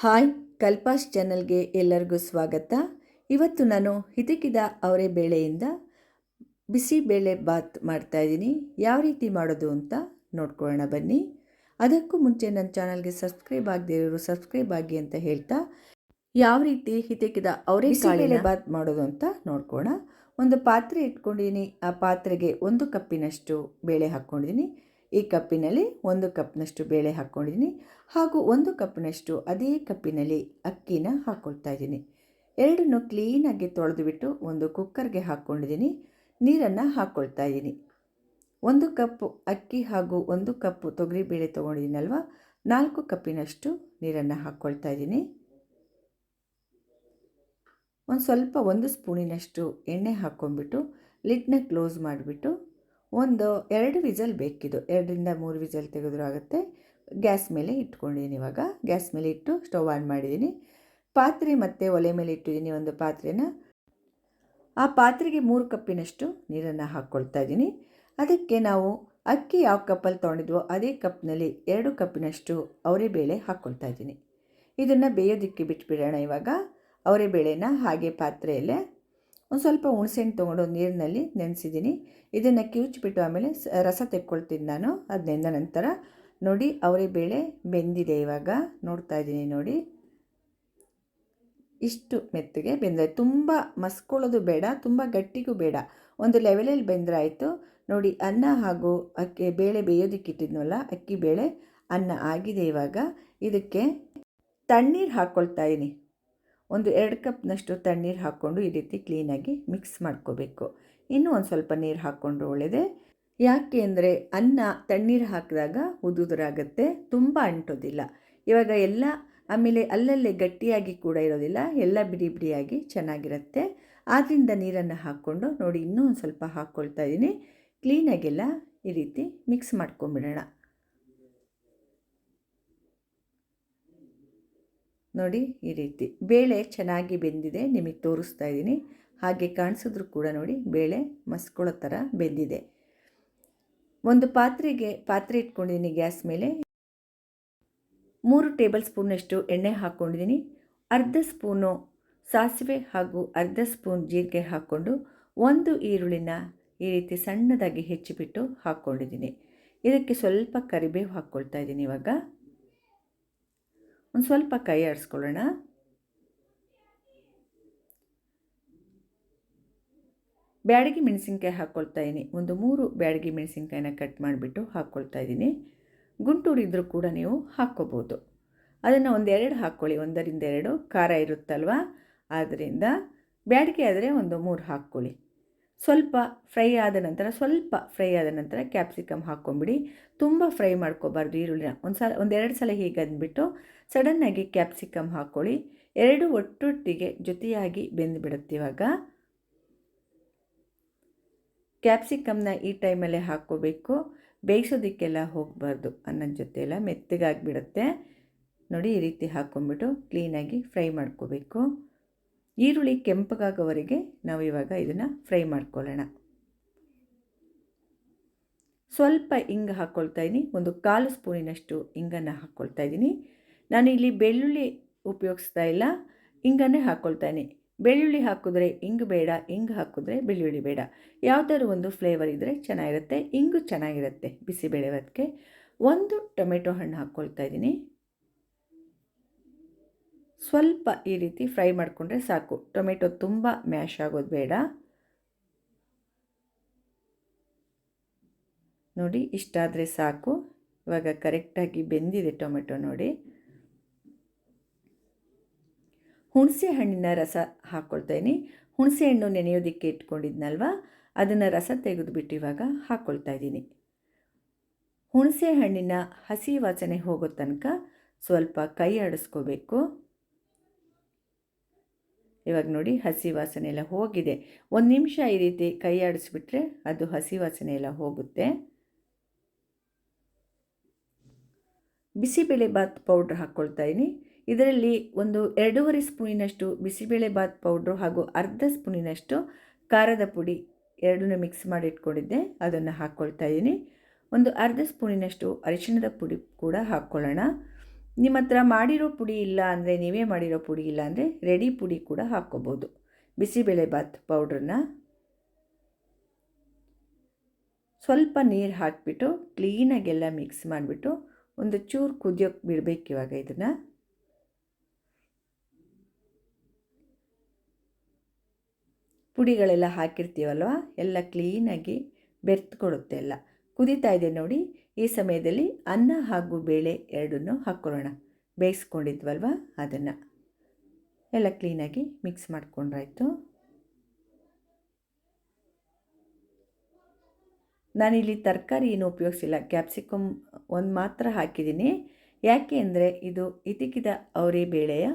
Hi, ಕಲ್ಪಾಸ್ ಚಾನಲ್ಗೆ ಎಲ್ಲರಿಗೂ ಸ್ವಾಗತ. ಇವತ್ತು ನಾನು ಹಿತಕಿದ ಅವರೆ ಬೇಳೆಯಿಂದ ಬಿಸಿಬೇಳೆ ಬಾತ್ ಮಾಡ್ತಾಯಿದ್ದೀನಿ. ಯಾವ ರೀತಿ ಮಾಡೋದು ಅಂತ ನೋಡ್ಕೊಳ್ಳೋಣ ಬನ್ನಿ. ಅದಕ್ಕೂ ಮುಂಚೆ ನನ್ನ ಚಾನಲ್ಗೆ ಸಬ್ಸ್ಕ್ರೈಬ್ ಆಗದೇ ಇರೋರು ಸಬ್ಸ್ಕ್ರೈಬ್ ಆಗಿ ಅಂತ ಹೇಳ್ತಾ, ಯಾವ ರೀತಿ ಹಿತಕಿದ ಅವರೆ ಬಿಸಿಬೇಳೆ ಬಾತ್ ಮಾಡೋದು ಅಂತ ನೋಡ್ಕೊಳ್ಳೋಣ. ಒಂದು ಪಾತ್ರೆ ಇಟ್ಕೊಂಡಿದ್ದೀನಿ. ಆ ಪಾತ್ರೆಗೆ 1 ಕಪ್ಪಿನಷ್ಟು ಬೇಳೆ ಹಾಕ್ಕೊಂಡಿದ್ದೀನಿ. ಈ ಕಪ್ಪಿನಲ್ಲಿ 1 ಕಪ್ನಷ್ಟು ಬೇಳೆ ಹಾಕ್ಕೊಂಡಿದ್ದೀನಿ. ಹಾಗೂ 1 ಕಪ್ನಷ್ಟು ಅದೇ ಕಪ್ಪಿನಲ್ಲಿ ಅಕ್ಕಿನ ಹಾಕ್ಕೊಳ್ತಾ ಇದ್ದೀನಿ. ಎರಡನ್ನೂ ಕ್ಲೀನಾಗಿ ತೊಳೆದುಬಿಟ್ಟು ಒಂದು ಕುಕ್ಕರ್ಗೆ ಹಾಕ್ಕೊಂಡಿದ್ದೀನಿ. ನೀರನ್ನು ಹಾಕ್ಕೊಳ್ತಾ ಇದ್ದೀನಿ. 1 ಕಪ್ ಅಕ್ಕಿ ಹಾಗೂ 1 ಕಪ್ ತೊಗರಿಬೇಳೆ ತೊಗೊಂಡಿದ್ದೀನಲ್ವ, 4 ಕಪ್ಪಿನಷ್ಟು ನೀರನ್ನು ಹಾಕ್ಕೊಳ್ತಾ ಇದ್ದೀನಿ. ಸ್ವಲ್ಪ 1 ಸ್ಪೂನಿನಷ್ಟು ಎಣ್ಣೆ ಹಾಕ್ಕೊಂಡ್ಬಿಟ್ಟು ಲಿಡ್ನ ಕ್ಲೋಸ್ ಮಾಡಿಬಿಟ್ಟು ಒಂದು 2 ವಿಸಲ್ ಬೇಕಿದು. 2ರಿಂದ 3 ವಿಸಲ್ ತೆಗೆದ್ರೂ ಆಗುತ್ತೆ. ಗ್ಯಾಸ್ ಮೇಲೆ ಇಟ್ಕೊಂಡಿದ್ದೀನಿ. ಇವಾಗ ಗ್ಯಾಸ್ ಮೇಲೆ ಇಟ್ಟು ಸ್ಟವ್ ಆನ್ ಮಾಡಿದ್ದೀನಿ. ಪಾತ್ರೆ ಮತ್ತು ಒಲೆ ಮೇಲೆ ಇಟ್ಟಿದ್ದೀನಿ ಒಂದು ಪಾತ್ರೆನ. ಆ ಪಾತ್ರೆಗೆ 3 ಕಪ್ಪಿನಷ್ಟು ನೀರನ್ನು ಹಾಕ್ಕೊಳ್ತಾ ಇದ್ದೀನಿ. ಅದಕ್ಕೆ ನಾವು ಅಕ್ಕಿ ಯಾವ ಕಪ್ಪಲ್ಲಿ ತೊಗೊಂಡಿದ್ವೋ ಅದೇ ಕಪ್ನಲ್ಲಿ 2 ಕಪ್ಪಿನಷ್ಟು ಅವರೆಬೇಳೆ ಹಾಕ್ಕೊಳ್ತಾ ಇದ್ದೀನಿ. ಇದನ್ನು ಬೇಯೋದಕ್ಕೆ ಬಿಟ್ಬಿಡೋಣ. ಇವಾಗ ಅವರೆಬೇಳೆನ ಹಾಗೆ ಪಾತ್ರೆಯಲ್ಲೇ ಒಂದು ಸ್ವಲ್ಪ ಹುಣಸೆಹಣ್ಣು ತೊಗೊಂಡು ನೀರಿನಲ್ಲಿ ನೆನೆಸಿದ್ದೀನಿ. ಇದನ್ನು ಕಿವುಚಿಬಿಟ್ಟು ಆಮೇಲೆ ರಸ ತೆಕ್ಕೊಳ್ತೀನಿ ನಾನು. ಅದು ನೆಂದ ನಂತರ ನೋಡಿ ಅವರೆಬೇಳೆ ಬೆಂದಿದೆ. ಇವಾಗ ನೋಡ್ತಾ ಇದ್ದೀನಿ ನೋಡಿ, ಇಷ್ಟು ಮೆತ್ತಗೆ ಬೆಂದರೆ. ತುಂಬ ಮಸ್ಕೊಳ್ಳೋದು ಬೇಡ, ತುಂಬ ಗಟ್ಟಿಗೂ ಬೇಡ, ಒಂದು ಲೆವೆಲಲ್ಲಿ ಬೆಂದರೆ ಆಯಿತು. ನೋಡಿ, ಅನ್ನ ಹಾಗೂ ಅಕ್ಕಿ ಬೇಳೆ ಬೇಯೋದಕ್ಕಿಟ್ಟಿದ್ನಲ್ಲ, ಅಕ್ಕಿ ಬೇಳೆ ಅನ್ನ ಆಗಿದೆ. ಇವಾಗ ಇದಕ್ಕೆ ತಣ್ಣೀರು ಹಾಕ್ಕೊಳ್ತಾ ಇದ್ದೀನಿ. ಒಂದು 2 ಕಪ್ನಷ್ಟು ತಣ್ಣೀರು ಹಾಕ್ಕೊಂಡು ಈ ರೀತಿ ಕ್ಲೀನಾಗಿ ಮಿಕ್ಸ್ ಮಾಡ್ಕೋಬೇಕು. ಇನ್ನೂ ಒಂದು ಸ್ವಲ್ಪ ನೀರು ಹಾಕ್ಕೊಂಡ್ರೆ ಒಳ್ಳೆಯದೇ. ಯಾಕೆ ಅಂದರೆ ಅನ್ನ ತಣ್ಣೀರು ಹಾಕಿದಾಗ ಉದುರಾಗುತ್ತೆ, ತುಂಬ ಅಂಟೋದಿಲ್ಲ. ಇವಾಗ ಎಲ್ಲ ಆಮೇಲೆ ಅಲ್ಲಲ್ಲೇ ಗಟ್ಟಿಯಾಗಿ ಕೂಡ ಇರೋದಿಲ್ಲ, ಎಲ್ಲ ಬಿಡಿ ಬಿಡಿಯಾಗಿ ಚೆನ್ನಾಗಿರುತ್ತೆ. ಆದ್ದರಿಂದ ನೀರನ್ನು ಹಾಕ್ಕೊಂಡು ನೋಡಿ, ಇನ್ನೂ ಒಂದು ಸ್ವಲ್ಪ ಹಾಕ್ಕೊಳ್ತಾ ಇದ್ದೀನಿ. ಕ್ಲೀನಾಗೆಲ್ಲ ಈ ರೀತಿ ಮಿಕ್ಸ್ ಮಾಡ್ಕೊಂಬಿಡೋಣ. ನೋಡಿ, ಈ ರೀತಿ ಬೇಳೆ ಚೆನ್ನಾಗಿ ಬೆಂದಿದೆ. ನಿಮಗೆ ತೋರಿಸ್ತಾ ಇದ್ದೀನಿ. ಹಾಗೆ ಕಾಣಿಸಿದ್ರು ಕೂಡ ನೋಡಿ, ಬೇಳೆ ಮಸ್ಕೊಳ್ಳೋ ಥರ ಬೆಂದಿದೆ. ಒಂದು ಪಾತ್ರೆ ಇಟ್ಕೊಂಡಿದ್ದೀನಿ ಗ್ಯಾಸ್ ಮೇಲೆ. 3 ಟೇಬಲ್ ಸ್ಪೂನಷ್ಟು ಎಣ್ಣೆ ಹಾಕ್ಕೊಂಡಿದ್ದೀನಿ. ಅರ್ಧ ಸ್ಪೂನು ಸಾಸಿವೆ ಹಾಗೂ ಅರ್ಧ ಸ್ಪೂನ್ ಜೀರಿಗೆ ಹಾಕ್ಕೊಂಡು 1 ಈರುಳ್ಳಿನ ಈ ರೀತಿ ಸಣ್ಣದಾಗಿ ಹೆಚ್ಚಿಬಿಟ್ಟು ಹಾಕ್ಕೊಂಡಿದ್ದೀನಿ. ಇದಕ್ಕೆ ಸ್ವಲ್ಪ ಕರಿಬೇವು ಹಾಕ್ಕೊಳ್ತಾ ಇದ್ದೀನಿ. ಇವಾಗ ಒಂದು ಸ್ವಲ್ಪ ಕೈ ಆಡಿಸ್ಕೊಳ್ಳೋಣ. ಬ್ಯಾಡಗಿ ಮೆಣಸಿನ್ಕಾಯಿ ಹಾಕ್ಕೊಳ್ತಾ ಇದ್ದೀನಿ. ಒಂದು 3 ಬ್ಯಾಡಗಿ ಮೆಣಸಿನ್ಕಾಯಿನ ಕಟ್ ಮಾಡಿಬಿಟ್ಟು ಹಾಕ್ಕೊಳ್ತಾ ಇದ್ದೀನಿ. ಗುಂಟೂರಿದ್ರೂ ಕೂಡ ನೀವು ಹಾಕ್ಕೋಬೋದು. ಅದನ್ನು 1-2 ಹಾಕ್ಕೊಳ್ಳಿ, 1ರಿಂದ 2. ಖಾರ ಇರುತ್ತಲ್ವ, ಆದ್ದರಿಂದ ಬ್ಯಾಡಗಿ ಆದರೆ ಒಂದು 3 ಹಾಕ್ಕೊಳ್ಳಿ. ಸ್ವಲ್ಪ ಫ್ರೈ ಆದ ನಂತರ ಕ್ಯಾಪ್ಸಿಕಮ್ ಹಾಕ್ಕೊಂಬಿಡಿ. ತುಂಬ ಫ್ರೈ ಮಾಡ್ಕೋಬಾರ್ದು ಈರುಳ್ಳಿನ. ಒಂದೆರಡು ಸಲ ಹೀಗೆ ಅಂದ್ಬಿಟ್ಟು ಸಡನ್ನಾಗಿ ಕ್ಯಾಪ್ಸಿಕಮ್ ಹಾಕ್ಕೊಳ್ಳಿ. 2 ಒಟ್ಟೊಟ್ಟಿಗೆ ಜೊತೆಯಾಗಿ ಬೆಂದುಬಿಡುತ್ತೆ. ಇವಾಗ ಕ್ಯಾಪ್ಸಿಕಮ್ನ ಈ ಟೈಮಲ್ಲೇ ಹಾಕ್ಕೋಬೇಕು. ಬೇಯಿಸೋದಕ್ಕೆಲ್ಲ ಹೋಗಬಾರ್ದು, ಅನ್ನದ ಜೊತೆ ಎಲ್ಲ ಮೆತ್ತಗಾಗಿಬಿಡುತ್ತೆ. ನೋಡಿ, ಈ ರೀತಿ ಹಾಕ್ಕೊಂಬಿಟ್ಟು ಕ್ಲೀನಾಗಿ ಫ್ರೈ ಮಾಡ್ಕೋಬೇಕು. ಈರುಳ್ಳಿ ಕೆಂಪಗಾಗೋವರೆಗೆ ನಾವು ಇವಾಗ ಇದನ್ನು ಫ್ರೈ ಮಾಡ್ಕೊಳ್ಳೋಣ. ಸ್ವಲ್ಪ ಹಿಂಗೆ ಹಾಕ್ಕೊಳ್ತಾ ಇದ್ದೀನಿ. ಒಂದು 1/4 ಸ್ಪೂನಿನಷ್ಟು ಹಿಂಗನ್ನು ಹಾಕ್ಕೊಳ್ತಾ ಇದ್ದೀನಿ. ನಾನು ಇಲ್ಲಿ ಬೆಳ್ಳುಳ್ಳಿ ಉಪಯೋಗಿಸ್ತಾ ಇಲ್ಲ, ಹಿಂಗನ್ನೇ ಹಾಕ್ಕೊಳ್ತಾ ಇದ್ದೀನಿ. ಬೆಳ್ಳುಳ್ಳಿ ಹಾಕಿದ್ರೆ ಹಿಂಗೆ ಬೇಡ, ಹಿಂಗೆ ಹಾಕಿದ್ರೆ ಬೆಳ್ಳುಳ್ಳಿ ಬೇಡ. ಯಾವುದಾದ್ರು ಒಂದು ಫ್ಲೇವರ್ ಇದ್ದರೆ ಚೆನ್ನಾಗಿರುತ್ತೆ. ಹಿಂಗು ಚೆನ್ನಾಗಿರುತ್ತೆ ಬಿಸಿಬೇಳೆ ಭಾತ್ಗೆ. 1 ಟೊಮೆಟೊ ಹಣ್ಣು ಹಾಕ್ಕೊಳ್ತಾ ಇದ್ದೀನಿ. ಸ್ವಲ್ಪ ಈ ರೀತಿ ಫ್ರೈ ಮಾಡಿಕೊಂಡ್ರೆ ಸಾಕು. ಟೊಮೆಟೊ ತುಂಬ ಮ್ಯಾಶ್ ಆಗೋದು ಬೇಡ. ನೋಡಿ, ಇಷ್ಟಾದರೆ ಸಾಕು. ಇವಾಗ ಕರೆಕ್ಟಾಗಿ ಬೆಂದಿದೆ ಟೊಮೆಟೊ ನೋಡಿ. ಹುಣಸೆ ಹಣ್ಣಿನ ರಸ ಹಾಕ್ಕೊಳ್ತಾ ಇದ್ದೀನಿ. ಹುಣಸೆ ಹಣ್ಣು ನೆನೆಯೋದಕ್ಕೆ ಇಟ್ಕೊಂಡಿದ್ನಲ್ವ, ಅದನ್ನು ರಸ ತೆಗೆದುಬಿಟ್ಟು ಇವಾಗ ಹಾಕ್ಕೊಳ್ತಾ ಇದ್ದೀನಿ. ಹುಣಸೆ ಹಣ್ಣಿನ ಹಸಿ ವಾಸನೆ ಹೋಗೋ ತನಕ ಸ್ವಲ್ಪ ಕೈ ಆಡಿಸ್ಕೋಬೇಕು. ಇವಾಗ ನೋಡಿ, ಹಸಿ ವಾಸನೆ ಎಲ್ಲ ಹೋಗಿದೆ. 1 ನಿಮಿಷ ಈ ರೀತಿ ಕೈ ಆಡಿಸ್ಬಿಟ್ರೆ ಅದು ಹಸಿ ವಾಸನೆ ಎಲ್ಲ ಹೋಗುತ್ತೆ. ಬಿಸಿಬೇಳೆ ಬಾತ್ ಪೌಡ್ರ್ ಹಾಕ್ಕೊಳ್ತಾ ಇದ್ದೀನಿ. ಇದರಲ್ಲಿ ಒಂದು 2.5 ಸ್ಪೂನಿನಷ್ಟು ಬಿಸಿಬೇಳೆ ಬಾತ್ ಪೌಡ್ರು ಹಾಗೂ ಅರ್ಧ ಸ್ಪೂನಿನಷ್ಟು ಖಾರದ ಪುಡಿ ಎರಡನ್ನೂ ಮಿಕ್ಸ್ ಮಾಡಿ ಇಟ್ಕೊಂಡಿದ್ದೆ, ಅದನ್ನು ಹಾಕ್ಕೊಳ್ತಾ ಇದ್ದೀನಿ. ಒಂದು ಅರ್ಧ ಸ್ಪೂನಿನಷ್ಟು ಅರಿಶಿಣದ ಪುಡಿ ಕೂಡ ಹಾಕ್ಕೊಳ್ಳೋಣ. ನಿಮ್ಮ ಹತ್ರ ಮಾಡಿರೋ ಪುಡಿ ಇಲ್ಲ ಅಂದರೆ, ನೀವೇ ಮಾಡಿರೋ ಪುಡಿ ಇಲ್ಲ ಅಂದರೆ ರೆಡಿ ಪುಡಿ ಕೂಡ ಹಾಕ್ಕೋಬೋದು. ಬಿಸಿಬೇಳೆಬಾತ್ ಪೌಡ್ರನ್ನ ಸ್ವಲ್ಪ ನೀರು ಹಾಕಿಬಿಟ್ಟು ಕ್ಲೀನಾಗೆಲ್ಲ ಮಿಕ್ಸ್ ಮಾಡಿಬಿಟ್ಟು ಒಂದು ಚೂರು ಕುದಿಯೋಕ್ಕೆ ಬಿಡಬೇಕು. ಇವಾಗ ಇದನ್ನು ಪುಡಿಗಳೆಲ್ಲ ಹಾಕಿರ್ತೀವಲ್ವ, ಎಲ್ಲ ಕ್ಲೀನಾಗಿ ಬೆರೆತ್ಕೊಡುತ್ತೆ. ಎಲ್ಲ ಕುದೀತಾ ಇದೆ ನೋಡಿ. ಈ ಸಮಯದಲ್ಲಿ ಅನ್ನ ಹಾಗೂ ಬೇಳೆ ಎರಡನ್ನೂ ಹಾಕ್ಕೊಳ್ಳೋಣ. ಬೇಯಿಸ್ಕೊಂಡಿದ್ವಲ್ವ ಅದನ್ನು ಎಲ್ಲ ಕ್ಲೀನಾಗಿ ಮಿಕ್ಸ್ ಮಾಡಿಕೊಂಡ್ರಾಯ್ತು. ನಾನಿಲ್ಲಿ ತರಕಾರಿ ಏನು ಉಪಯೋಗಿಸಿಲ್ಲ, ಕ್ಯಾಪ್ಸಿಕಮ್ ಒಂದು ಮಾತ್ರ ಹಾಕಿದ್ದೀನಿ. ಯಾಕೆ ಅಂದರೆ ಇದು ಇತಿಕಿದ ಅವರೆ ಬೇಳೆಯ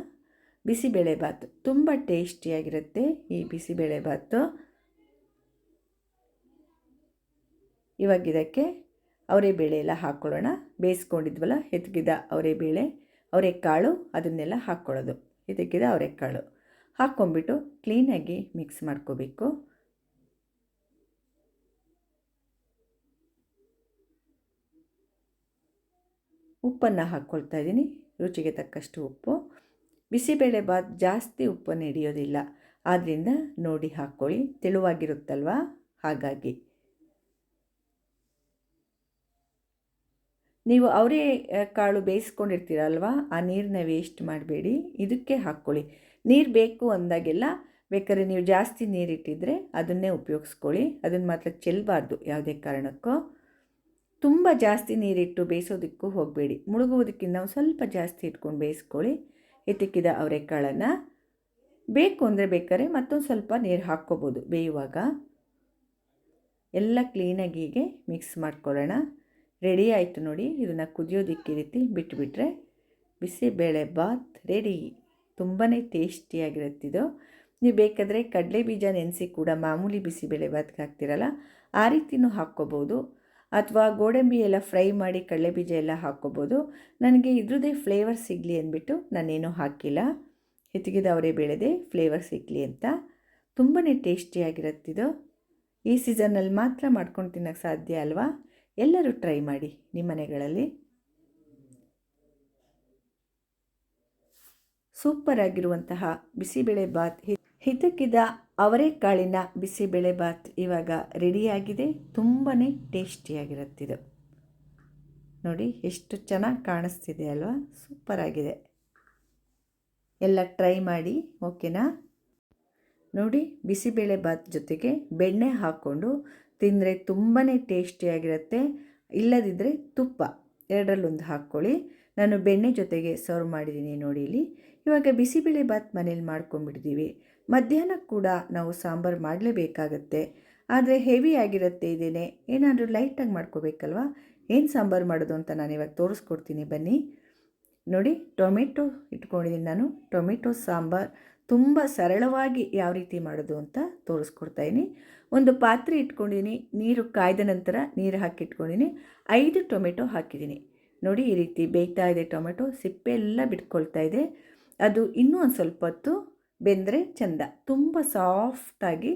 ಬಿಸಿಬೇಳೆಬಾತು ತುಂಬ ಟೇಸ್ಟಿಯಾಗಿರುತ್ತೆ. ಈ ಬಿಸಿಬೇಳೆಬಾತು ಇವಾಗ ಇದಕ್ಕೆ ಅವರೆಬೇಳೆ ಎಲ್ಲ ಹಾಕ್ಕೊಳ್ಳೋಣ. ಬೇಯಿಸ್ಕೊಂಡಿದ್ವಲ್ಲ ಹೆತ್ಗಿದ ಅವರೆಬೇಳೆ, ಅವರೆಕಾಳು ಅದನ್ನೆಲ್ಲ ಹಾಕ್ಕೊಳ್ಳೋದು. ಇದಕ್ಕಿದ ಅವರೆಕಾಳು ಹಾಕ್ಕೊಂಬಿಟ್ಟು ಕ್ಲೀನಾಗಿ ಮಿಕ್ಸ್ ಮಾಡ್ಕೋಬೇಕು. ಉಪ್ಪನ್ನು ಹಾಕ್ಕೊಳ್ತಾ ಇದ್ದೀನಿ, ರುಚಿಗೆ ತಕ್ಕಷ್ಟು ಉಪ್ಪು. ಬಿಸಿಬೇಳೆಬಾತ್ ಜಾಸ್ತಿ ಉಪ್ಪನ್ನು ಹಿಡಿಯೋದಿಲ್ಲ, ಆದ್ದರಿಂದ ನೋಡಿ ಹಾಕ್ಕೊಳ್ಳಿ, ತೆಳುವಾಗಿರುತ್ತಲ್ವ ಹಾಗಾಗಿ. ನೀವು ಅವರೇ ಕಾಳು ಬೇಯಿಸ್ಕೊಂಡಿರ್ತೀರಲ್ವ, ಆ ನೀರನ್ನ ವೇಸ್ಟ್ ಮಾಡಬೇಡಿ, ಇದಕ್ಕೆ ಹಾಕ್ಕೊಳ್ಳಿ. ನೀರು ಬೇಕು ಅಂದಾಗೆಲ್ಲ ಬೇಕಾದ್ರೆ ನೀವು ಜಾಸ್ತಿ ನೀರಿಟ್ಟಿದ್ರೆ ಅದನ್ನೇ ಉಪಯೋಗಿಸ್ಕೊಳ್ಳಿ. ಅದನ್ನು ಮಾತ್ರ ಚೆಲ್ಲಬಾರ್ದು ಯಾವುದೇ ಕಾರಣಕ್ಕೂ. ತುಂಬ ಜಾಸ್ತಿ ನೀರಿಟ್ಟು ಬೇಯಿಸೋದಕ್ಕೂ ಹೋಗಬೇಡಿ, ಮುಳುಗುವುದಕ್ಕಿಂತ ಸ್ವಲ್ಪ ಜಾಸ್ತಿ ಇಟ್ಕೊಂಡು ಬೇಯಿಸ್ಕೊಳ್ಳಿ. ಎತ್ತಿಕ್ಕಿದ ಅವರೆಕಾಳನ್ನು ಬೇಕು ಅಂದರೆ ಬೇಕಾದ್ರೆ ಮತ್ತೊಂದು ಸ್ವಲ್ಪ ನೀರು ಹಾಕ್ಕೋಬೋದು ಬೇಯುವಾಗ. ಎಲ್ಲ ಕ್ಲೀನಾಗಿ ಹೀಗೆ ಮಿಕ್ಸ್ ಮಾಡ್ಕೊಳ್ಳೋಣ. ರೆಡಿ ಆಯಿತು ನೋಡಿ. ಇದನ್ನು ಕುದಿಯೋದಕ್ಕೆ ರೀತಿ ಬಿಟ್ಟುಬಿಟ್ರೆ ಬಿಸಿಬೇಳೆಬಾತ್ ರೆಡಿ. ತುಂಬಾ ಟೇಸ್ಟಿಯಾಗಿರುತ್ತಿದ್ದು. ನೀವು ಬೇಕಾದರೆ ಕಡಲೆ ಬೀಜ ನೆನೆಸಿ ಕೂಡ ಮಾಮೂಲಿ ಬಿಸಿಬೇಳೆಬಾತ್ಗೆ ಹಾಕ್ತಿರಲ್ಲ, ಆ ರೀತಿಯೂ ಹಾಕ್ಕೋಬೋದು. ಅಥವಾ ಗೋಡಂಬಿ ಎಲ್ಲ ಫ್ರೈ ಮಾಡಿ ಕಡಲೆ ಬೀಜ ಎಲ್ಲ ಹಾಕ್ಕೋಬೋದು. ನನಗೆ ಇದ್ರದ್ದೇ ಫ್ಲೇವರ್ ಸಿಗಲಿ ಅಂದ್ಬಿಟ್ಟು ನಾನೇನೂ ಹಾಕಿಲ್ಲ. ಹೆಚ್ಚಿಗಿದ ಅವರೇ ಬೇಳೆದೇ ಫ್ಲೇವರ್ ಸಿಗಲಿ ಅಂತ. ತುಂಬಾ ಟೇಸ್ಟಿಯಾಗಿರುತ್ತಿದ್ದು. ಈ ಸೀಸನ್ನಲ್ಲಿ ಮಾತ್ರ ಮಾಡ್ಕೊಂಡು ತಿನ್ನೋಕ್ಕೆ ಸಾಧ್ಯ ಅಲ್ವಾ. ಎಲ್ಲರೂ ಟ್ರೈ ಮಾಡಿ ನಿಮ್ಮ ಮನೆಗಳಲ್ಲಿ. ಸೂಪರ್ ಆಗಿರುವಂತಹ ಬಿಸಿಬೇಳೆಬಾತ್, ಹಿತಕ್ಕಿದ ಅವರೆಕಾಳಿನ ಬಿಸಿಬೇಳೆಬಾತ್ ಇವಾಗ ರೆಡಿಯಾಗಿದೆ. ತುಂಬಾ ಟೇಸ್ಟಿಯಾಗಿರುತ್ತಿದ್ದು. ನೋಡಿ ಎಷ್ಟು ಚೆನ್ನಾಗಿ ಕಾಣಿಸ್ತಿದೆ ಅಲ್ವಾ, ಸೂಪರಾಗಿದೆ. ಎಲ್ಲ ಟ್ರೈ ಮಾಡಿ, ಓಕೆನಾ. ನೋಡಿ, ಬಿಸಿಬೇಳೆಬಾತ್ ಜೊತೆಗೆ ಬೆಣ್ಣೆ ಹಾಕ್ಕೊಂಡು ತಿಂದರೆ ತುಂಬಾ ಟೇಸ್ಟಿಯಾಗಿರುತ್ತೆ. ಇಲ್ಲದಿದ್ದರೆ ತುಪ್ಪ, ಎರಡರಲ್ಲೊಂದು ಹಾಕ್ಕೊಳ್ಳಿ. ನಾನು ಬೆಣ್ಣೆ ಜೊತೆಗೆ ಸರ್ವ್ ಮಾಡಿದ್ದೀನಿ ನೋಡಿ ಇಲ್ಲಿ. ಇವಾಗ ಬಿಸಿಬೇಳೆಬಾತ್ ಮನೇಲಿ ಮಾಡ್ಕೊಂಡ್ಬಿಟ್ಟಿದ್ದೀವಿ. ಮಧ್ಯಾಹ್ನ ಕೂಡ ನಾವು ಸಾಂಬಾರು ಮಾಡಲೇಬೇಕಾಗತ್ತೆ, ಆದರೆ ಹೆವಿ ಆಗಿರುತ್ತೆ. ಇದೇನೆ ಏನಾದರೂ ಲೈಟಾಗಿ ಮಾಡ್ಕೋಬೇಕಲ್ವ. ಏನು ಸಾಂಬಾರು ಮಾಡೋದು ಅಂತ ನಾನು ಇವಾಗ ತೋರಿಸ್ಕೊಡ್ತೀನಿ ಬನ್ನಿ. ನೋಡಿ, ಟೊಮೆಟೊ ಇಟ್ಕೊಂಡಿದ್ದೀನಿ ನಾನು. ಟೊಮೆಟೊ ಸಾಂಬಾರು ತುಂಬ ಸರಳವಾಗಿ ಯಾವ ರೀತಿ ಮಾಡೋದು ಅಂತ ತೋರಿಸ್ಕೊಡ್ತಾಯಿದ್ದೀನಿ. ಒಂದು ಪಾತ್ರೆ ಇಟ್ಕೊಂಡಿದ್ದೀನಿ, ನೀರು ಕಾಯ್ದ ನಂತರ ನೀರು ಹಾಕಿಟ್ಕೊಂಡಿದ್ದೀನಿ. 5 ಟೊಮೆಟೊ ಹಾಕಿದ್ದೀನಿ ನೋಡಿ. ಈ ರೀತಿ ಬೇಯ್ತಾ ಇದೆ ಟೊಮೆಟೊ, ಸಿಪ್ಪೆ ಎಲ್ಲ ಬಿಟ್ಕೊಳ್ತಾ ಇದೆ. ಅದು ಇನ್ನೂ ಒಂದು ಸ್ವಲ್ಪ ಹೊತ್ತು ಬೆಂದರೆ ಚೆಂದ. ತುಂಬ ಸಾಫ್ಟಾಗಿ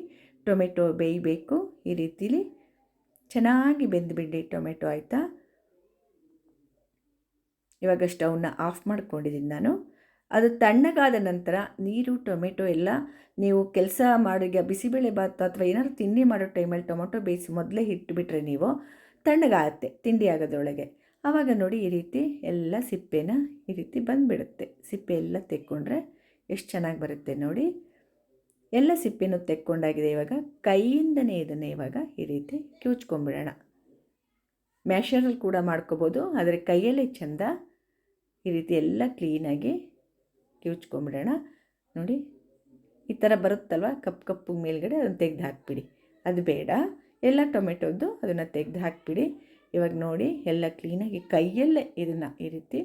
ಟೊಮೆಟೊ ಬೇಯಬೇಕು. ಈ ರೀತಿಲಿ ಚೆನ್ನಾಗಿ ಬೆಂದುಬಿಡಿ ಟೊಮೆಟೊ, ಆಯಿತಾ. ಇವಾಗ ಸ್ಟವ್ನ ಆಫ್ ಮಾಡ್ಕೊಂಡಿದ್ದೀನಿ ನಾನು. ಅದು ತಣ್ಣಗಾದ ನಂತರ ನೀರು ಟೊಮೆಟೊ ಎಲ್ಲ ನೀವು ಕೆಲಸ ಮಾಡೋ ಬಿಸಿಬೇಳೆಬಾತ್ ಅಥವಾ ಏನಾದ್ರು ತಿಂಡಿ ಮಾಡೋ ಟೈಮಲ್ಲಿ ಟೊಮೆಟೊ ಬೇಯಿಸಿ ಮೊದಲೇ ಇಟ್ಟುಬಿಟ್ರೆ ನೀವು ತಣ್ಣಗಾಗುತ್ತೆ ತಿಂಡಿ ಆಗೋದ್ರೊಳಗೆ. ಆವಾಗ ನೋಡಿ ಈ ರೀತಿ ಎಲ್ಲ ಸಿಪ್ಪೆನ ಈ ರೀತಿ ಬಂದುಬಿಡುತ್ತೆ. ಸಿಪ್ಪೆ ಎಲ್ಲ ತೆಕ್ಕೊಂಡ್ರೆ ಎಷ್ಟು ಚೆನ್ನಾಗಿ ಬರುತ್ತೆ ನೋಡಿ. ಎಲ್ಲ ಸಿಪ್ಪೆನೂ ತೆಕ್ಕೊಂಡಾಗಿದೆ. ಇವಾಗ ಕೈಯಿಂದನೇ ಇದನ್ನು ಇವಾಗ ಈ ರೀತಿ ಕಿವುಚ್ಕೊಂಡ್ಬಿಡೋಣ. ಮ್ಯಾಶರಲ್ಲಿ ಕೂಡ ಮಾಡ್ಕೋಬೋದು, ಆದರೆ ಕೈಯಲ್ಲೇ ಚೆಂದ. ಈ ರೀತಿ ಎಲ್ಲ ಕ್ಲೀನಾಗಿ ಕಿವುಚ್ಕೊಂಡ್ಬಿಡೋಣ. ನೋಡಿ, ಈ ಥರ ಬರುತ್ತಲ್ವ ಕಪ್ಪು ಕಪ್ಪು ಮೇಲ್ಗಡೆ, ಅದನ್ನು ತೆಗೆದು ಹಾಕಿಬಿಡಿ. ಅದು ಬೇಡ, ಎಲ್ಲ ಟೊಮೆಟೊದ್ದು ಅದನ್ನು ತೆಗೆದು ಹಾಕಿಬಿಡಿ. ಇವಾಗ ನೋಡಿ ಎಲ್ಲ ಕ್ಲೀನಾಗಿ ಕೈಯಲ್ಲೇ ಇದನ್ನು ಈ ರೀತಿ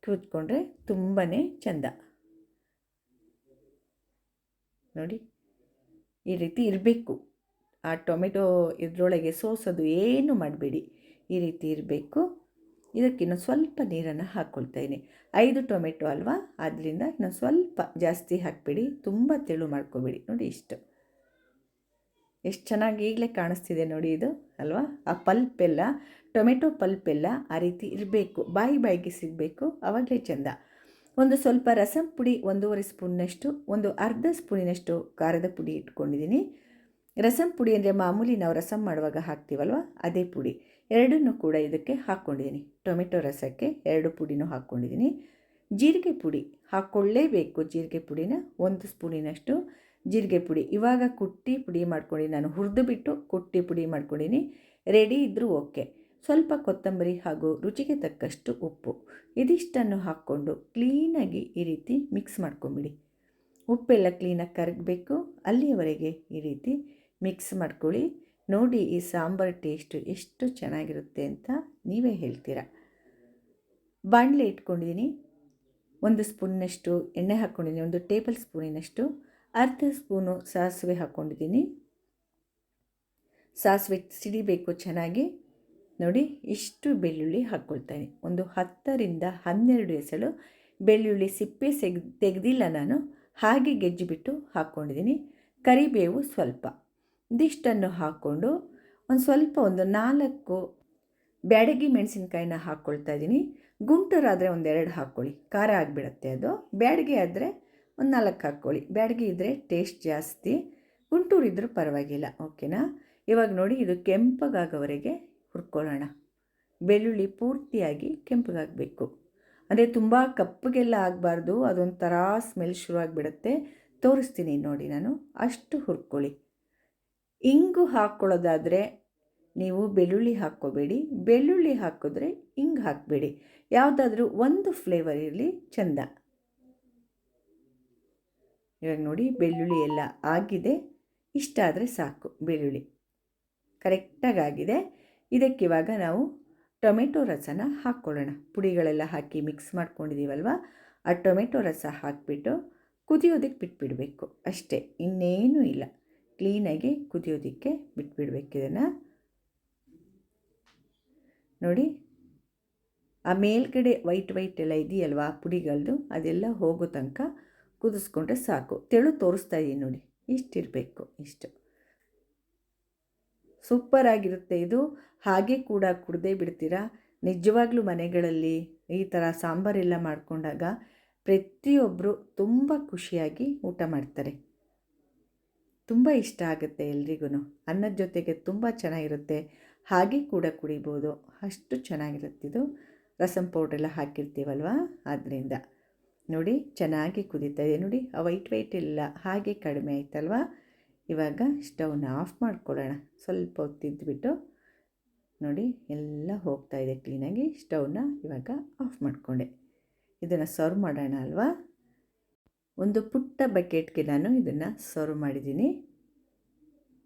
ಕಿವುಚ್ಕೊಂಡ್ರೆ ತುಂಬಾ ಚೆಂದ. ನೋಡಿ, ಈ ರೀತಿ ಇರಬೇಕು. ಆ ಟೊಮೆಟೊ ಇದರೊಳಗೆ ಸೋಸೋದು ಏನು ಮಾಡಬೇಡಿ, ಈ ರೀತಿ ಇರಬೇಕು. ಇದಕ್ಕಿನ್ನು ಸ್ವಲ್ಪ ನೀರನ್ನು ಹಾಕ್ಕೊಳ್ತಾಯಿದ್ದೀನಿ. 5 ಟೊಮೆಟೊ ಅಲ್ವಾ, ಆದ್ದರಿಂದ ಇನ್ನು ಸ್ವಲ್ಪ ಜಾಸ್ತಿ ಹಾಕಿಬಿಡಿ, ತುಂಬ ತೆಳು ಮಾಡ್ಕೊಬೇಡಿ. ನೋಡಿ ಇಷ್ಟು. ಎಷ್ಟು ಚೆನ್ನಾಗಿ ಈಗಲೇ ಕಾಣಿಸ್ತಿದೆ ನೋಡಿ ಇದು ಅಲ್ವಾ. ಆ ಪಲ್ಪ್ ಎಲ್ಲ, ಟೊಮೆಟೊ ಪಲ್ಪ್ ಎಲ್ಲ ಆ ರೀತಿ ಇರಬೇಕು, ಬಾಯಿಗೆ ಸಿಗಬೇಕು, ಆವಾಗಲೇ ಚೆಂದ. ಒಂದು ಸ್ವಲ್ಪ ರಸಂ ಪುಡಿ 1.5 ಸ್ಪೂನ್ನಷ್ಟು, ಒಂದು ಅರ್ಧ ಸ್ಪೂನಿನಷ್ಟು ಖಾರದ ಪುಡಿ ಇಟ್ಕೊಂಡಿದ್ದೀನಿ. ರಸಂ ಪುಡಿ ಅಂದರೆ ಮಾಮೂಲಿ ನಾವು ರಸಂ ಮಾಡುವಾಗ ಹಾಕ್ತೀವಲ್ವ ಅದೇ ಪುಡಿ, ಎರಡನ್ನೂ ಕೂಡ ಇದಕ್ಕೆ ಹಾಕ್ಕೊಂಡಿದ್ದೀನಿ. ಟೊಮೆಟೊ ರಸಕ್ಕೆ 2 ಪುಡಿನೂ ಹಾಕ್ಕೊಂಡಿದ್ದೀನಿ. ಜೀರಿಗೆ ಪುಡಿ ಹಾಕ್ಕೊಳ್ಳೇಬೇಕು, ಜೀರಿಗೆ ಪುಡಿನ 1 ಸ್ಪೂನಿನಷ್ಟು ಜೀರಿಗೆ ಪುಡಿ. ಇವಾಗ ಕುಟ್ಟಿ ಪುಡಿ ಮಾಡ್ಕೊಂಡು ನಾನು ಹುರಿದು ಬಿಟ್ಟು ಕುಟ್ಟಿ ಪುಡಿ ಮಾಡ್ಕೊಂಡಿನಿ, ರೆಡಿ ಇದ್ದರೂ ಓಕೆ. ಸ್ವಲ್ಪ ಕೊತ್ತಂಬರಿ ಹಾಗೂ ರುಚಿಗೆ ತಕ್ಕಷ್ಟು ಉಪ್ಪು, ಇದಿಷ್ಟನ್ನು ಹಾಕ್ಕೊಂಡು ಕ್ಲೀನಾಗಿ ಈ ರೀತಿ ಮಿಕ್ಸ್ ಮಾಡ್ಕೊಂಬಿಡಿ. ಉಪ್ಪೆಲ್ಲ ಕ್ಲೀನಾಗಿ ಕರಗಬೇಕು, ಅಲ್ಲಿಯವರೆಗೆ ಈ ರೀತಿ ಮಿಕ್ಸ್ ಮಾಡ್ಕೊಳ್ಳಿ. ನೋಡಿ ಈ ಸಾಂಬಾರು ಟೇಸ್ಟು ಎಷ್ಟು ಚೆನ್ನಾಗಿರುತ್ತೆ ಅಂತ ನೀವೇ ಹೇಳ್ತೀರಾ. ಬಾಣಲೆ ಇಟ್ಕೊಂಡಿದ್ದೀನಿ, 1 ಸ್ಪೂನ್ನಷ್ಟು ಎಣ್ಣೆ ಹಾಕ್ಕೊಂಡಿದ್ದೀನಿ, 1 ಟೇಬಲ್ ಸ್ಪೂನಿನಷ್ಟು, ಅರ್ಧ ಸ್ಪೂನು ಸಾಸಿವೆ ಹಾಕ್ಕೊಂಡಿದ್ದೀನಿ. ಸಾಸಿವೆ ಸಿಡಿಬೇಕು ಚೆನ್ನಾಗಿ. ನೋಡಿ ಇಷ್ಟು ಬೆಳ್ಳುಳ್ಳಿ ಹಾಕ್ಕೊಳ್ತಾನೆ, ಒಂದು 10ರಿಂದ 12 ಎಸಳು ಬೆಳ್ಳುಳ್ಳಿ ಸಿಪ್ಪೆ ತೆಗೆದಿಲ್ಲ ನಾನು, ಹಾಗೆ ಗೆಜ್ಜಿಬಿಟ್ಟು ಹಾಕ್ಕೊಂಡಿದ್ದೀನಿ. ಕರಿಬೇವು ಸ್ವಲ್ಪ, ಇದಿಷ್ಟನ್ನು ಹಾಕ್ಕೊಂಡು ಒಂದು 4 ಬ್ಯಾಡಗಿ ಮೆಣಸಿನ್ಕಾಯಿನ ಹಾಕ್ಕೊಳ್ತಾ ಇದ್ದೀನಿ. ಗುಂಟೂರಾದರೆ 1-2 ಹಾಕ್ಕೊಳ್ಳಿ, ಖಾರ ಆಗಿಬಿಡತ್ತೆ ಅದು. ಬ್ಯಾಡಗಿ ಆದರೆ 4 ಹಾಕ್ಕೊಳ್ಳಿ, ಬ್ಯಾಡಗಿ ಇದ್ದರೆ ಟೇಸ್ಟ್ ಜಾಸ್ತಿ, ಗುಂಟೂರಿದ್ದರೂ ಪರವಾಗಿಲ್ಲ, ಓಕೆನಾ. ಇವಾಗ ನೋಡಿ ಇದು ಕೆಂಪಗಾಗೋವರೆಗೆ ಹುರ್ಕೊಳ್ಳೋಣ. ಬೆಳ್ಳುಳ್ಳಿ ಪೂರ್ತಿಯಾಗಿ ಕೆಂಪಗಾಗಬೇಕು, ಅಂದರೆ ತುಂಬ ಕಪ್ಪಗೆಲ್ಲ ಆಗಬಾರ್ದು, ಅದೊಂಥರ ಸ್ಮೆಲ್ ಶುರುವಾಗಿಬಿಡುತ್ತೆ. ತೋರಿಸ್ತೀನಿ ನೋಡಿ ನಾನು, ಅಷ್ಟು ಹುರ್ಕೊಳ್ಳಿ. ಇಂಗು ಹಾಕ್ಕೊಳ್ಳೋದಾದರೆ ನೀವು ಬೆಳ್ಳುಳ್ಳಿ ಹಾಕ್ಕೋಬೇಡಿ, ಬೆಳ್ಳುಳ್ಳಿ ಹಾಕಿದ್ರೆ ಇಂಗು ಹಾಕಬೇಡಿ, ಯಾವುದಾದ್ರೂ ಒಂದು ಫ್ಲೇವರ್ ಇರಲಿ ಚೆಂದ. ಇವಾಗ ನೋಡಿ ಬೆಳ್ಳುಳ್ಳಿ ಎಲ್ಲ ಆಗಿದೆ, ಇಷ್ಟ ಆದರೆ ಸಾಕು. ಬೆಳ್ಳುಳ್ಳಿ ಕರೆಕ್ಟಾಗಿ ಆಗಿದೆ. ಇದಕ್ಕಿವಾಗ ನಾವು ಟೊಮೆಟೊ ರಸನ ಹಾಕ್ಕೊಳ್ಳೋಣ. ಪುಡಿಗಳೆಲ್ಲ ಹಾಕಿ ಮಿಕ್ಸ್ ಮಾಡ್ಕೊಂಡಿದ್ದೀವಲ್ವ, ಆ ಟೊಮೆಟೊ ರಸ ಹಾಕಿಬಿಟ್ಟು ಕುದಿಯೋದಕ್ಕೆ ಬಿಟ್ಬಿಡಬೇಕು ಅಷ್ಟೇ, ಇನ್ನೇನೂ ಇಲ್ಲ. ಕ್ಲೀನಾಗಿ ಕುದಿಯೋದಕ್ಕೆ ಬಿಟ್ಬಿಡ್ಬೇಕು ಇದನ್ನು. ನೋಡಿ ಆ ಮೇಲ್ಗಡೆ ವೈಟ್ ಎಲ್ಲ ಇದೆಯಲ್ವ ಪುಡಿಗಳದ್ದು, ಅದೆಲ್ಲ ಹೋಗೋ ತನಕ ಕುದಿಸ್ಕೊಂಡ್ರೆ ಸಾಕು. ತೆಳು ತೋರಿಸ್ತಾ ಇದ್ದೀನಿ ನೋಡಿ, ಇಷ್ಟಿರಬೇಕು, ಇಷ್ಟು ಸೂಪರಾಗಿರುತ್ತೆ ಇದು. ಹಾಗೆ ಕೂಡ ಕುಡ್ದೇ ಬಿಡ್ತೀರಾ. ನಿಜವಾಗ್ಲೂ ಮನೆಗಳಲ್ಲಿ ಈ ಥರ ಸಾಂಬಾರೆಲ್ಲ ಮಾಡಿಕೊಂಡಾಗ ಪ್ರತಿಯೊಬ್ಬರು ತುಂಬ ಖುಷಿಯಾಗಿ ಊಟ ಮಾಡ್ತಾರೆ. ತುಂಬ ಇಷ್ಟ ಆಗುತ್ತೆ ಎಲ್ರಿಗೂ, ಅನ್ನದ ಜೊತೆಗೆ ತುಂಬ ಚೆನ್ನಾಗಿರುತ್ತೆ. ಹಾಗೆ ಕೂಡ ಕುಡಿಬೋದು, ಅಷ್ಟು ಚೆನ್ನಾಗಿರುತ್ತಿದ್ದು. ರಸಂ ಪೌಡ್ರೆಲ್ಲ ಹಾಕಿರ್ತೀವಲ್ವ ಆದ್ದರಿಂದ. ನೋಡಿ ಚೆನ್ನಾಗಿ ಕುದೀತಾ ಇದೆ ನೋಡಿ, ಆ ವೈಟ್ ಎಲ್ಲ ಹಾಗೆ ಕಡಿಮೆ ಆಯ್ತಲ್ವ. ಇವಾಗ ಸ್ಟವ್ನ ಆಫ್ ಮಾಡ್ಕೊಳ್ಳೋಣ. ಸ್ವಲ್ಪ ಹೊತ್ತಿದ್ಬಿಟ್ಟು ನೋಡಿ ಎಲ್ಲ ಹೋಗ್ತಾಯಿದೆ ಕ್ಲೀನಾಗಿ. ಸ್ಟವ್ನ ಇವಾಗ ಆಫ್ ಮಾಡಿಕೊಂಡೆ. ಇದನ್ನು ಸರ್ವ್ ಮಾಡೋಣ ಅಲ್ವಾ. ಒಂದು ಪುಟ್ಟ ಬಕೆಟ್ಗೆ ನಾನು ಇದನ್ನು ಸರ್ವ್ ಮಾಡಿದ್ದೀನಿ.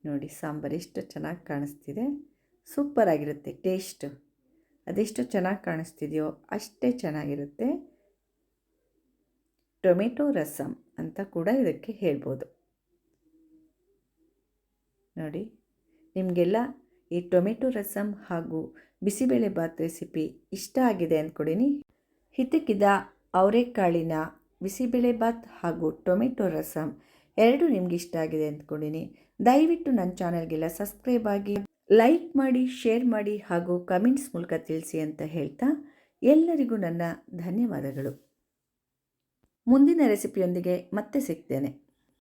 ನೋಡಿ ಸಾಂಬಾರು ಎಷ್ಟು ಚೆನ್ನಾಗಿ ಕಾಣಿಸ್ತಿದೆ, ಸೂಪರಾಗಿರುತ್ತೆ ಟೇಸ್ಟು. ಅದೆಷ್ಟು ಚೆನ್ನಾಗಿ ಕಾಣಿಸ್ತಿದೆಯೋ ಅಷ್ಟೇ ಚೆನ್ನಾಗಿರುತ್ತೆ. ಟೊಮೆಟೊ ರಸಂ ಅಂತ ಕೂಡ ಇದಕ್ಕೆ ಹೇಳ್ಬೋದು. ನೋಡಿ ನಿಮಗೆಲ್ಲ ಈ ಟೊಮೆಟೊ ರಸಂ ಹಾಗೂ ಬಿಸಿಬೇಳೆಬಾತ್ ರೆಸಿಪಿ ಇಷ್ಟ ಆಗಿದೆ ಅಂದ್ಕೊಡಿನಿ. ಹಿತಕಿದ ಅವರೆಕಾಳಿನ ಬಿಸಿಬೇಳೆಬಾತ್ ಹಾಗೂ ಟೊಮೆಟೊ ರಸಂ ಎರಡೂ ನಿಮ್ಗೆ ಇಷ್ಟ ಆಗಿದೆ ಅಂದ್ಕೊಂಡಿನಿ. ದಯವಿಟ್ಟು ನನ್ನ ಚಾನಲ್ಗೆಲ್ಲ ಸಬ್ಸ್ಕ್ರೈಬ್ ಆಗಿ, ಲೈಕ್ ಮಾಡಿ, ಶೇರ್ ಮಾಡಿ ಹಾಗೂ ಕಮೆಂಟ್ಸ್ ಮೂಲಕ ತಿಳಿಸಿ ಅಂತ ಹೇಳ್ತಾ ಎಲ್ಲರಿಗೂ ನನ್ನ ಧನ್ಯವಾದಗಳು. ಮುಂದಿನ ರೆಸಿಪಿಯೊಂದಿಗೆ ಮತ್ತೆ ಸಿಗ್ತೇನೆ.